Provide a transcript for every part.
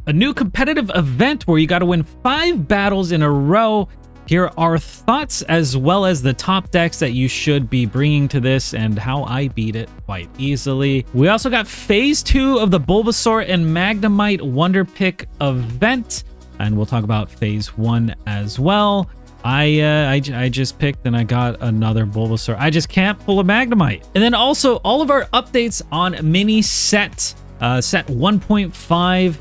a new competitive event where you got to win 5 battles in a row. Here are thoughts as well as the top decks that you should be bringing to this and how I beat it quite easily. We also got phase 2 of the Bulbasaur and Magnemite Wonder Pick event, and we'll talk about phase 1 as well. I just picked and I got another Bulbasaur. I just can't pull a Magnemite. And then also all of our updates on mini set, set 1.5.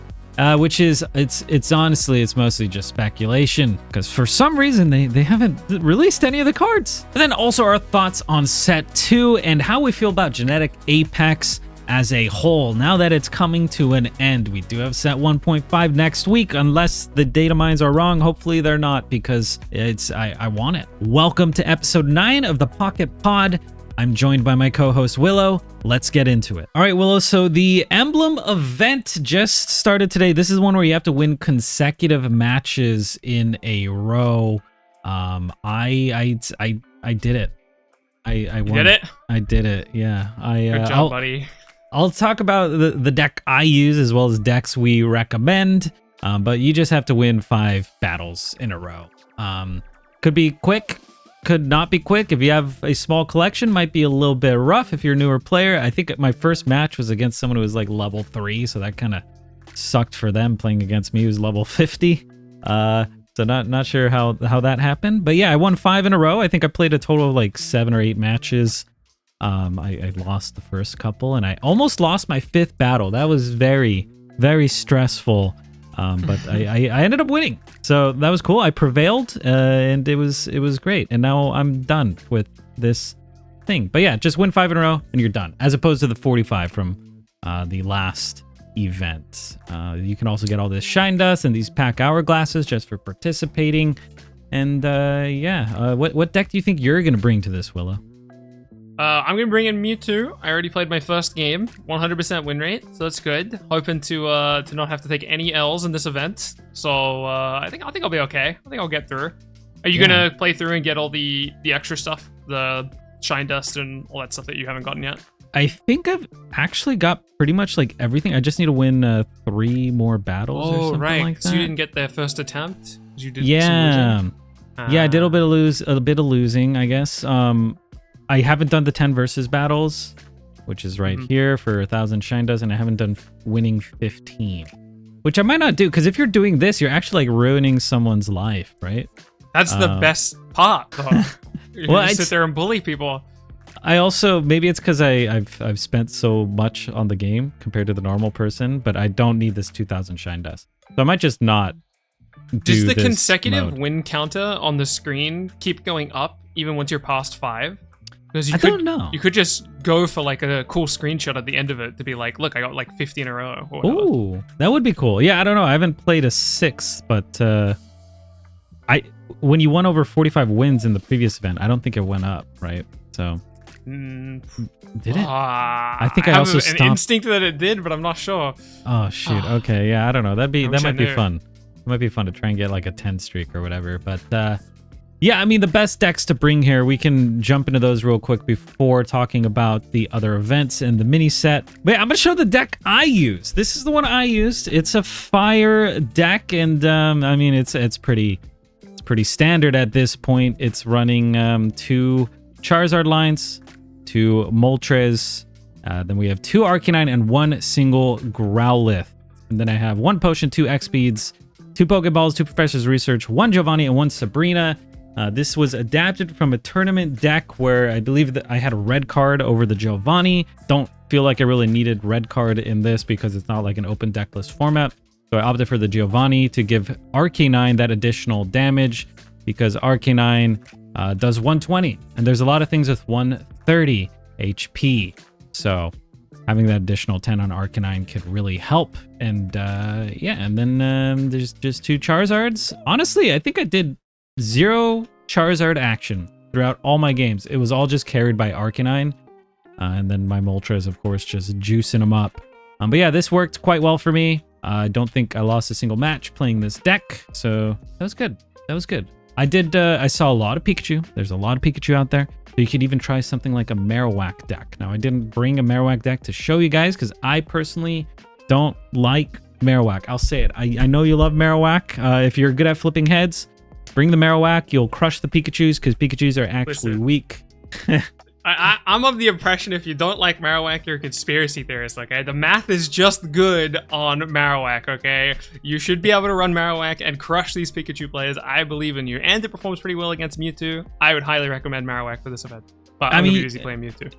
Which is, it's honestly, it's mostly just speculation because for some reason they haven't released any of the cards. And then also our thoughts on set 2 and how we feel about Genetic Apex as a whole. Now that it's coming to an end, we do have set 1.5 next week, unless the data mines are wrong. Hopefully they're not, because I want it. Welcome to episode 9 of the Pocket Pod. I'm joined by my co-host Willow. Let's get into it. All right, Willow, so the Emblem event just started today. This is one where you have to win consecutive matches in a row. I did it. I won. Did it? I did it. Yeah. Good job, buddy. I'll talk about the deck I use as well as decks we recommend. But you just have to win 5 battles in a row. Could be quick. Could not be quick. If you have a small collection, might be a little bit rough if you're a newer player. I think my first match was against someone who was like level 3, so that kind of sucked for them. Playing against me who's level 50. So not sure how that happened. But yeah, I won 5 in a row. I think I played a total of like 7 or 8 matches. I lost the first couple, and I almost lost my 5th battle. That was very, very stressful. But I ended up winning, so that was cool. I prevailed, and it was great. And now I'm done with this thing. But yeah, just win 5 in a row and you're done, as opposed to the 45 from the last event. You can also get all this shine dust and these pack hourglasses just for participating. And yeah, what deck do you think you're gonna bring to this, Willow? I'm going to bring in Mewtwo. I already played my first game, 100% win rate, so that's good. Hoping to not have to take any L's in this event. So I think I'll be okay. I think I'll get through. Are you going to play through and get all the extra stuff, the shine dust and all that stuff that you haven't gotten yet? I think I've actually got pretty much like everything. I just need to win 3 more battles or something like that. So you didn't get their first attempt? You did yeah, I did a bit of losing, I guess. I haven't done the 10 versus battles, which is right here for 1,000 shine dust, and I haven't done winning 15, which I might not do, because if you're doing this, you're actually like ruining someone's life, right? That's the best part, though. You well, sit there and bully people. I also, maybe it's because I've spent so much on the game compared to the normal person, but I don't need this 2,000 shine dust, so I might just not do Does the this consecutive mode. win counter on the screen keep going up even once you're past 5? Because I don't know. You could just go for like a cool screenshot at the end of it to be like, look, I got like 50 in a row. Or whatever. Ooh, that would be cool. Yeah, I don't know. I haven't played a 6th, but when you won over 45 wins in the previous event, I don't think it went up, right? So did it? I think I also have an stopped. Instinct that it did, but I'm not sure. Oh shoot. Okay, yeah, I don't know. That might be knew. fun. It might be fun to try and get like a 10 streak or whatever. But yeah, I mean, the best decks to bring here, we can jump into those real quick before talking about the other events and the mini set. But yeah, I'm going to show the deck I use. This is the one I used. It's a fire deck, and I mean, it's pretty standard at this point. It's running 2 Charizard lines, 2 Moltres, then we have 2 Arcanine and 1 single Growlithe. And then I have 1 Potion, 2 X-Speeds, 2 Pokeballs, 2 Professor's Research, 1 Giovanni, and 1 Sabrina. This was adapted from a tournament deck where I believe that I had a red card over the Giovanni. Don't feel like I really needed red card in this because it's not like an open deck list format. So I opted for the Giovanni to give Arcanine that additional damage because Arcanine does 120. And there's a lot of things with 130 HP. So having that additional 10 on Arcanine could really help. And yeah, and then there's just 2 Charizards. Honestly, I think I did 0 Charizard action throughout all my games. It was all just carried by Arcanine. And then my Moltres, of course, just juicing them up. But yeah, this worked quite well for me. I don't think I lost a single match playing this deck. So that was good. That was good. I saw a lot of Pikachu. There's a lot of Pikachu out there. So you could even try something like a Marowak deck. Now, I didn't bring a Marowak deck to show you guys because I personally don't like Marowak. I'll say it. I know you love Marowak. If you're good at flipping heads, bring the Marowak. You'll crush the Pikachus because Pikachus are actually weak. I'm of the impression if you don't like Marowak, you're a conspiracy theorist, okay? The math is just good on Marowak, okay? You should be able to run Marowak and crush these Pikachu players. I believe in you. And it performs pretty well against Mewtwo. I would highly recommend Marowak for this event. But I'm usually playing Mewtwo.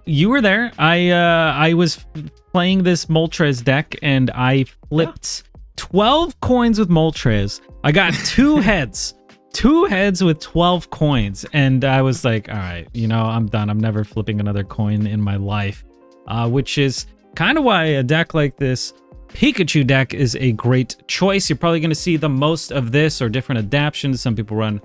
You were there. I was playing this Moltres deck, and I flipped 12 coins with Moltres. I got 2 heads. 2 heads with 12 coins, and I was like, all right, you know, I'm done. I'm never flipping another coin in my life, which is kind of why a deck like this Pikachu deck is a great choice. You're probably going to see the most of this or different adaptations. Some people run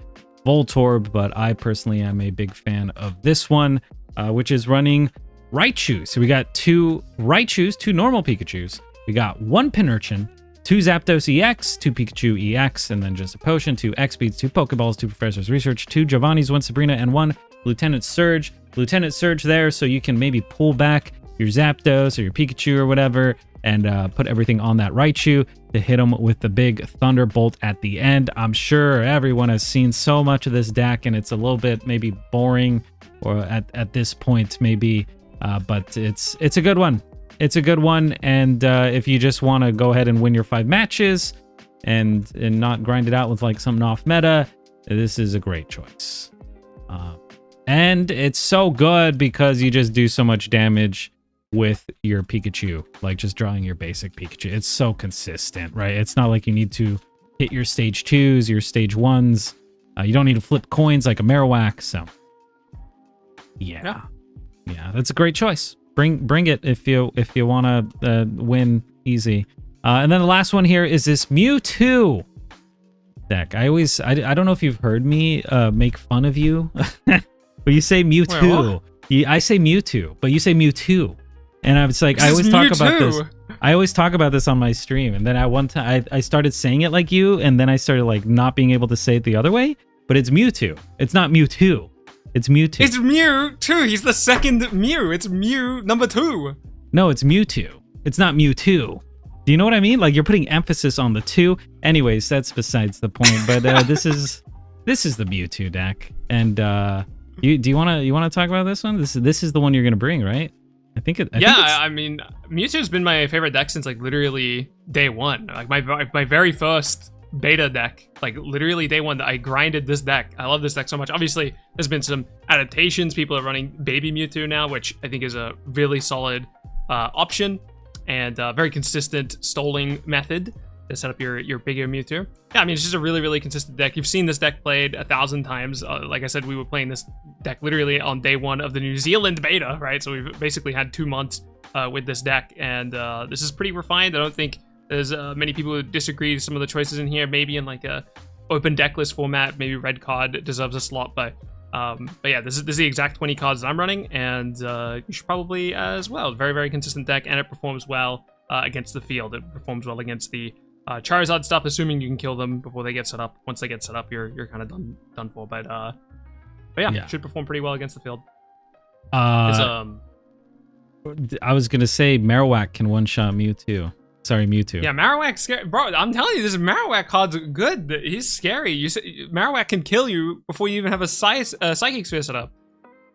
Voltorb, but I personally am a big fan of this one, which is running Raichu. So we got 2 Raichus, 2 normal Pikachus. We got 1 Pinurchin, 2 Zapdos EX, 2 Pikachu EX, and then just a potion, 2 X-Beats, 2 Pokeballs, 2 Professor's Research, 2 Giovanni's, 1 Sabrina, and 1 Lieutenant Surge. Lieutenant Surge there, so you can maybe pull back your Zapdos or your Pikachu or whatever, and put everything on that Raichu to hit him with the big Thunderbolt at the end. I'm sure everyone has seen so much of this deck, and it's a little bit maybe boring, or at this point maybe, but it's a good one. It's a good one, and if you just want to go ahead and win your 5 matches and not grind it out with like something off meta, this is a great choice. And it's so good because you just do so much damage with your Pikachu, like just drawing your basic Pikachu. It's so consistent, right? It's not like you need to hit your stage 2s, your stage 1s. You don't need to flip coins like a Marowak, so yeah, that's a great choice. Bring it if you want to win easy. And then the last one here is this Mewtwo deck. I don't know if you've heard me make fun of you, but you say Mewtwo. I say Mewtwo, but you say Mewtwo. And I was like, I always talk about this. I always talk about this on my stream, and then at one time I started saying it like you, and then I started like not being able to say it the other way. But it's Mewtwo. It's not Mewtwo. It's Mewtwo. It's Mewtwo. He's the second Mew. It's Mew number 2. No, it's Mewtwo. It's not Mewtwo. Do you know what I mean? Like you're putting emphasis on the 2. Anyways, that's besides the point. But this is the Mewtwo deck. And you wanna talk about this one? This is the one you're gonna bring, right? I mean, Mewtwo's been my favorite deck since like literally day 1. Like my very first beta deck, like literally day 1 that I grinded this deck. I love this deck so much. Obviously there's been some adaptations. People are running baby Mewtwo now, which I think is a really solid option and very consistent stalling method to set up your bigger Mewtwo. Yeah, I mean, it's just a really consistent deck. You've seen this deck played 1,000 times. Like I said, we were playing this deck literally on day 1 of the New Zealand beta, right? So we've basically had 2 months with this deck, and this is pretty refined. I don't think there's many people who disagree with some of the choices in here. Maybe in like a open deck list format, maybe red card deserves a slot, but yeah, this is the exact 20 cards that I'm running, and you should probably as well. Very consistent deck, and it performs well against the field. It performs well against the Charizard stuff, assuming you can kill them before they get set up. Once they get set up, you're kind of done for. But yeah, it should perform pretty well against the field. I was gonna say Marowak can one-shot Mewtwo. Sorry, Mewtwo. Yeah, Marowak's scary. Bro, I'm telling you, this Marowak card's good. He's scary. Marowak can kill you before you even have a Psychic Sphere set up.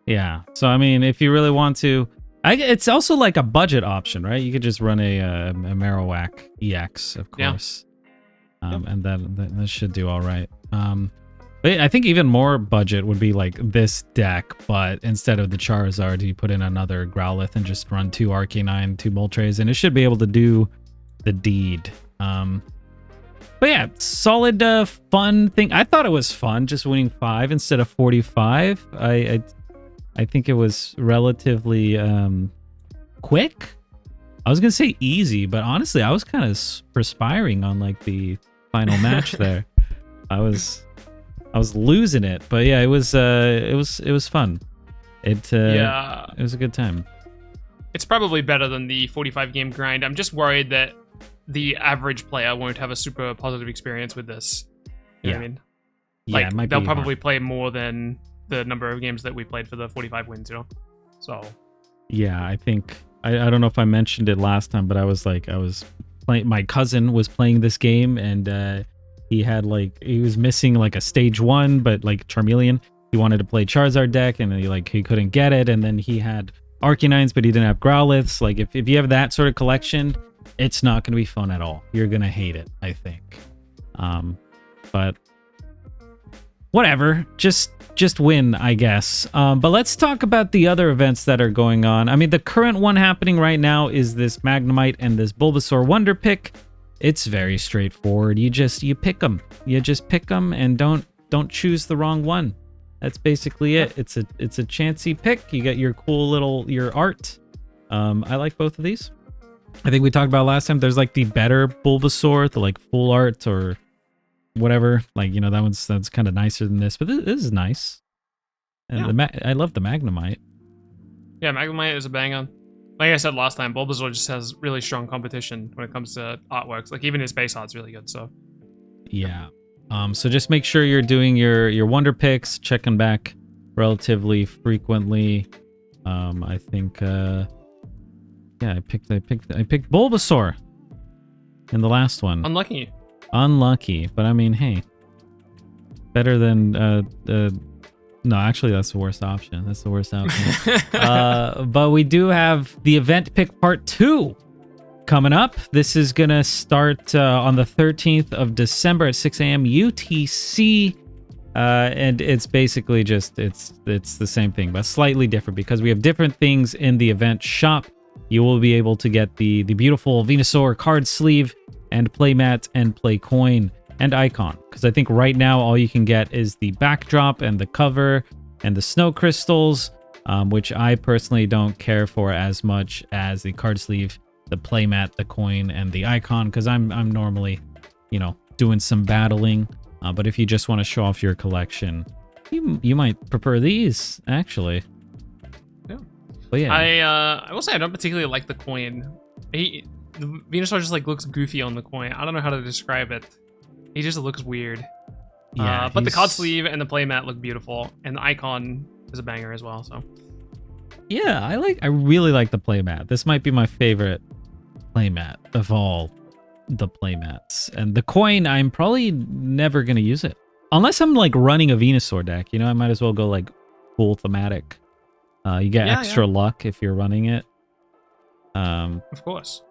Yeah, so I mean, if you really want to... it's also like a budget option, right? You could just run a Marowak EX, of course. Yeah. And that should do all right. But I think even more budget would be like this deck, but instead of the Charizard, you put in another Growlithe and just run 2 Arcanine, 2 Moltres, and it should be able to do the deed. But yeah, solid fun thing. I thought it was fun just winning 5 instead of 45. I think it was relatively quick. I was gonna say easy, but honestly I was kind of perspiring on like the final match there. I was losing it, but yeah, it was fun. It was a good time. It's probably better than the 45 game grind. I'm just worried that the average player won't have a super positive experience with this. You know what I mean? Like, yeah, they'll probably play more than the number of games that we played for the 45 wins, you know? So. Yeah, I think, I don't know if I mentioned it last time, but I was playing. My cousin was playing this game, and he was missing like a stage 1, but like Charmeleon. He wanted to play Charizard deck, and he couldn't get it. And then he had Arcanines, but he didn't have Growlithes. Like if you have that sort of collection, it's not going to be fun at all. You're going to hate it, I think. But whatever, just win, I guess. But let's talk about the other events that are going on. I mean, the current one happening right now is this Magnemite and this Bulbasaur Wonder Pick. It's very straightforward. You pick them. You just pick them and don't choose the wrong one. That's basically it. It's a chancy pick. You get your cool your art. I like both of these. I think we talked about last time. There's like the better Bulbasaur, the like full art or whatever. Like, that's kind of nicer than this, but this is nice. And yeah. I love the Magnemite. Yeah, Magnemite is a banger. Like I said last time, Bulbasaur just has really strong competition when it comes to artworks. Like even his base art's really good. So yeah. So just make sure you're doing your wonder picks, checking back relatively frequently. I think I picked Bulbasaur in the last one. Unlucky, but I mean, hey, better than no, actually that's the worst option. But we do have the event pick part 2 coming up. This is gonna start on the 13th of December at 6 a.m. UTC, and it's basically just it's the same thing but slightly different because we have different things in the event shop. You will be able to get the beautiful Venusaur card sleeve and playmat and play coin and icon, because I think right now all you can get is the backdrop and the cover and the snow crystals, which I personally don't care for as much as the card sleeve, the playmat, the coin, and the icon, because I'm normally, doing some battling. But if you just want to show off your collection, you might prefer these, actually. Yeah. But yeah. I will say I don't particularly like the coin. The Venusaur just looks goofy on the coin. I don't know how to describe it. He just looks weird. Yeah, but the card sleeve and the playmat look beautiful, and the icon is a banger as well. So yeah, I really like the playmat. This might be my favorite playmat of all the playmats. And the coin, I'm probably never gonna use it unless I'm like running a Venusaur deck. I might as well go like full thematic. You get extra luck if you're running it. Of course.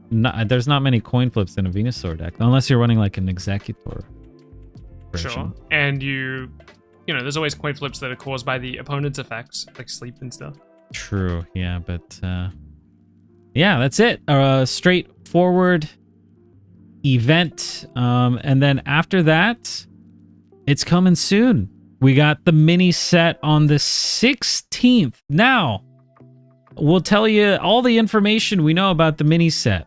There's not many coin flips in a Venusaur deck unless you're running like an Executor version. Sure. And there's always coin flips that are caused by the opponent's effects, like sleep and stuff. True. Yeah, but yeah, that's it. Straightforward event. And then after that, it's coming soon. We got the mini set on the 16th. Now, we'll tell you all the information we know about the mini set.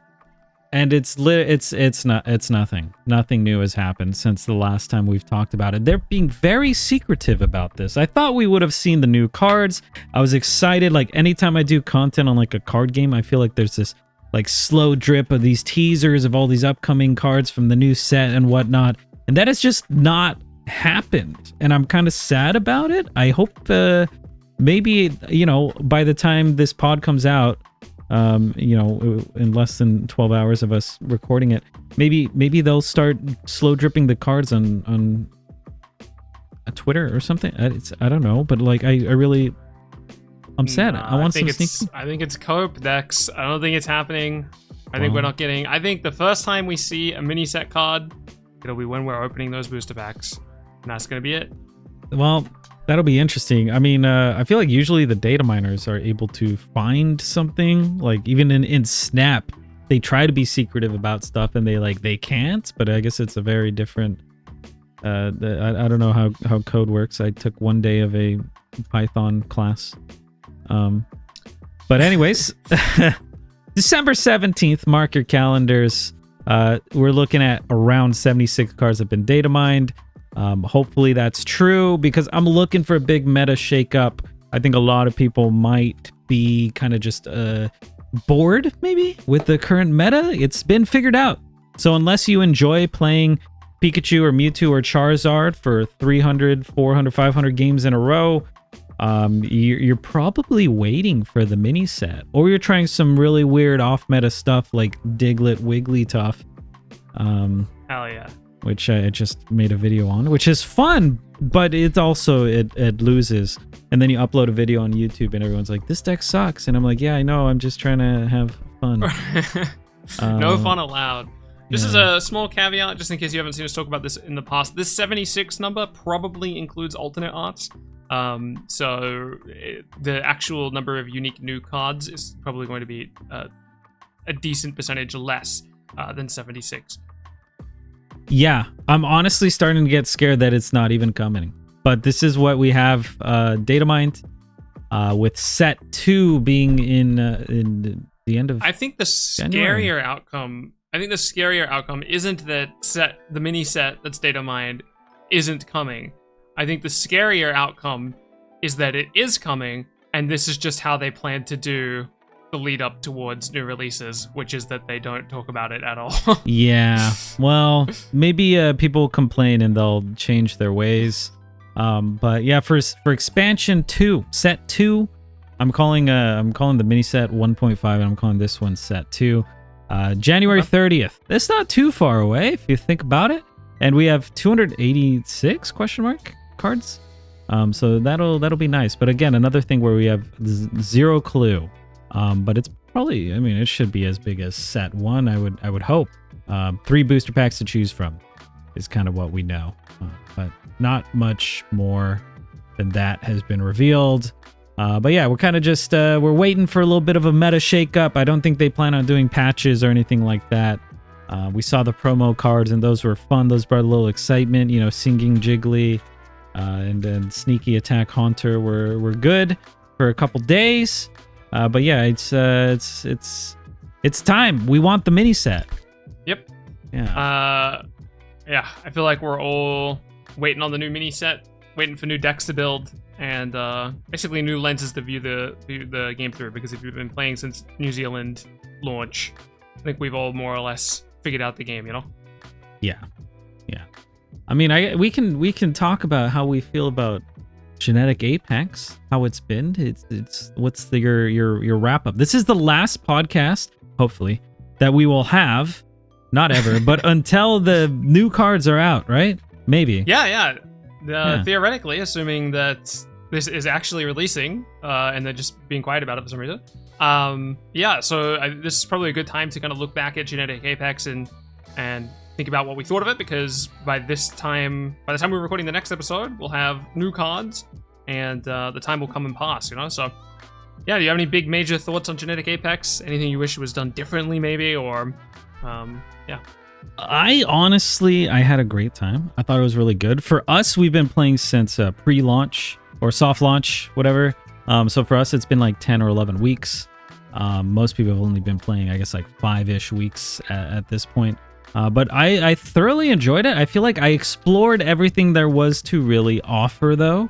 And it's nothing. Nothing new has happened since the last time we've talked about it. They're being very secretive about this. I thought we would have seen the new cards. I was excited. Like anytime I do content on like a card game, I feel like there's this like slow drip of these teasers of all these upcoming cards from the new set and whatnot. And that has just not happened. And I'm kind of sad about it. I hope maybe, by the time this pod comes out, in less than 12 hours of us recording it, maybe they'll start slow dripping the cards on a Twitter or something. I don't know, but like I'm sad. I want some sneak. I think it's co-op decks. I don't think it's happening. I think we're not getting. I think the first time we see a mini set card, it'll be when we're opening those booster packs, and that's gonna be it. Well, that'll be interesting. I mean, I feel like usually the data miners are able to find something. Like even in Snap, they try to be secretive about stuff, and they can't. But I guess it's a very different. I don't know how code works. I took one day of a Python class. But anyways, December 17th, mark your calendars. We're looking at around 76 cards have been data mined. Hopefully that's true, because I'm looking for a big meta shakeup. I think a lot of people might be kind of just bored maybe with the current meta. It's been figured out. So unless you enjoy playing Pikachu or Mewtwo or Charizard for 300, 400, 500 games in a row, you're probably waiting for the mini set, or you're trying some really weird off-meta stuff like Diglett Wigglytuff. Hell yeah. Which I just made a video on, which is fun, but it also it loses. And then you upload a video on YouTube and everyone's like, this deck sucks. And I'm like, yeah, I know, I'm just trying to have fun. No fun allowed. Just as a small caveat, just in case you haven't seen us talk about this in the past, this 76 number probably includes alternate arts. The actual number of unique new cards is probably going to be a decent percentage less than 76. Yeah, I'm honestly starting to get scared that it's not even coming. But this is what we have, data mined, with set 2 being in the end of I think the January. scarier outcome isn't that the mini set that's data mined isn't coming. I think the scarier outcome is that it is coming, and this is just how they plan to do the lead up towards new releases, which is that they don't talk about it at all. Yeah, well, maybe people complain and they'll change their ways. But yeah, for expansion 2, set 2, I'm calling the mini set 1.5, and I'm calling this one set 2. January 30th. That's not too far away if you think about it. And we have 286 question mark cards. So that'll be nice. But again, another thing where we have zero clue. But it's probably, I mean, it should be as big as set 1, I would hope. 3 booster packs to choose from is kind of what we know. But not much more than that has been revealed. But yeah, we're kind of just, we're waiting for a little bit of a meta shakeup. I don't think they plan on doing patches or anything like that. We saw the promo cards, and those were fun. Those brought a little excitement. You know, Singing Jiggly and then Sneaky Attack Haunter were good for a couple days. But yeah, it's time. We want the mini set. Yep. Yeah. Yeah, I feel like we're all waiting on the new mini set, waiting for new decks to build, and basically new lenses to view the game through. Because if you've been playing since New Zealand launch, I think we've all more or less figured out the game. You know? Yeah. I mean, we can talk about how we feel about Genetic Apex, how it's been. It's what's your wrap up. This is the last podcast, hopefully, that we will have. Not ever, but until the new cards are out, right? Maybe. Yeah. Theoretically, assuming that this is actually releasing, and they're just being quiet about it for some reason. This is probably a good time to kind of look back at Genetic Apex and think about what we thought of it, because by the time we're recording the next episode, we'll have new cards, and the time will come and pass, you know? So, yeah, do you have any big major thoughts on Genetic Apex? Anything you wish was done differently, maybe, or... yeah. I had a great time. I thought it was really good. For us, we've been playing since pre-launch or soft launch, whatever. So for us, it's been like 10 or 11 weeks. Most people have only been playing, I guess, like 5-ish weeks at this point. But I thoroughly enjoyed it. I feel like I explored everything there was to really offer, though.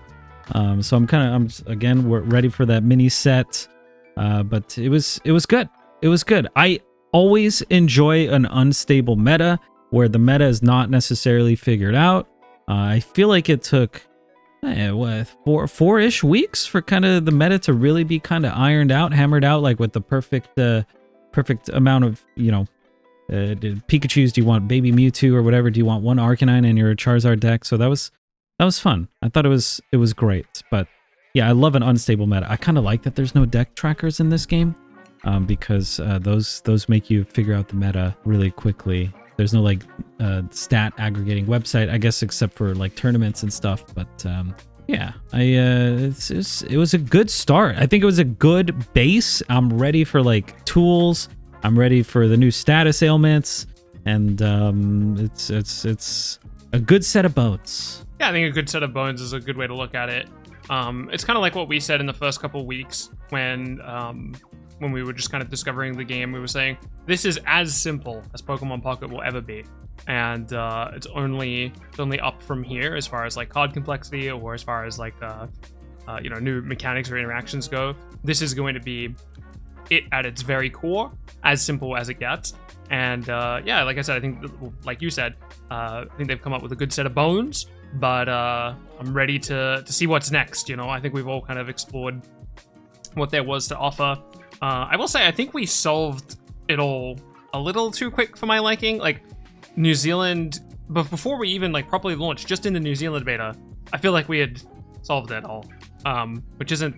So we're ready for that mini set. But it was good. It was good. I always enjoy an unstable meta where the meta is not necessarily figured out. I feel like it took 4-ish weeks for kind of the meta to really be kind of ironed out, hammered out, like with the perfect amount of, you know, Pikachus. Do you want Baby Mewtwo or whatever? Do you want one Arcanine in your Charizard deck? So that was fun. I thought it was great. But yeah, I love an unstable meta. I kind of like that there's no deck trackers in this game. Because those make you figure out the meta really quickly. There's no like stat aggregating website, I guess, except for like tournaments and stuff. But yeah, it was a good start. I think it was a good base. I'm ready for like tools. I'm ready for the new status ailments, and it's a good set of bones. Yeah, I think a good set of bones is a good way to look at it. It's kind of like what we said in the first couple weeks when we were just kind of discovering the game. We were saying this is as simple as Pokemon Pocket will ever be, and it's only up from here as far as like card complexity, or as far as like new mechanics or interactions go. This is going to be it at its very core, as simple as it gets. And yeah, like I said, I think, like you said, I think they've come up with a good set of bones. But I'm ready to see what's next. You know, I think we've all kind of explored what there was to offer. I will say, I think we solved it all a little too quick for my liking. Like New Zealand, but before we even like properly launched, just in the New Zealand beta, I feel like we had solved it all, which isn't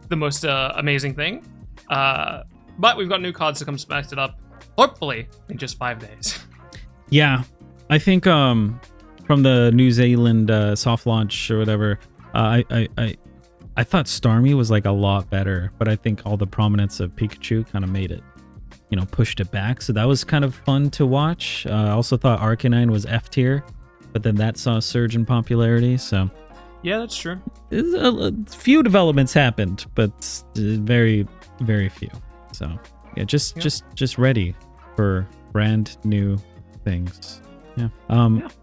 the most amazing thing. But we've got new cards to come smash it up, hopefully in just 5 days. Yeah, I think from the New Zealand soft launch or whatever, I thought Starmie was like a lot better, but I think all the prominence of Pikachu kind of made it, you know, pushed it back. So that was kind of fun to watch. I also thought Arcanine was F tier, but then that saw a surge in popularity. So yeah, that's true. A few developments happened, but very, very few. So yeah, just ready for brand new things. Yeah.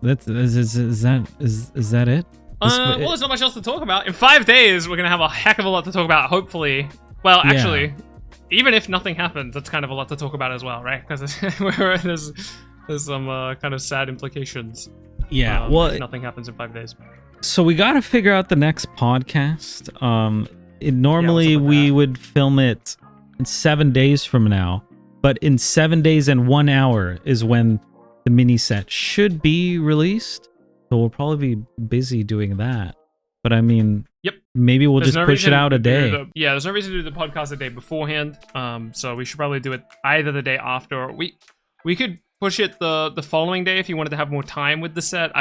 That's is that it? Well, there's not much else to talk about. In 5 days, we're gonna have a heck of a lot to talk about. Hopefully, well, actually, even if nothing happens, that's kind of a lot to talk about as well, right? Because there's some kind of sad implications. Yeah. Well, if nothing happens in 5 days. So we got to figure out the next podcast. Normally we would film it in 7 days from now, but in 7 days and 1 hour is when the mini set should be released. So we'll probably be busy doing that. But I mean, yep. Maybe we'll just push it out a day. There's no reason to do the podcast a day beforehand. So we should probably do it either the day after, or we could push it the following day if you wanted to have more time with the set.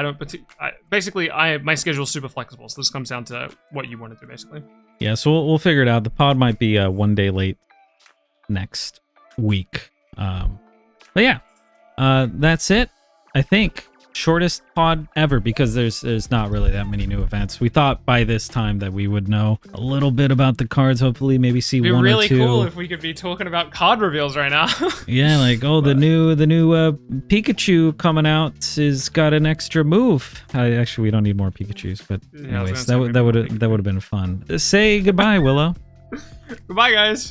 My schedule's super flexible, so this comes down to what you want to do, basically. Yeah, so we'll figure it out. The pod might be 1 day late next week. But yeah, that's it. I think shortest pod ever, because there's not really that many new events. We thought by this time that we would know a little bit about the cards. Hopefully, maybe see one or two. It'd be really cool if we could be talking about card reveals right now. Yeah, like the new Pikachu coming out is got an extra move. Actually, we don't need more Pikachus, but anyways, that would have been fun. Say goodbye, Willow. Goodbye, guys.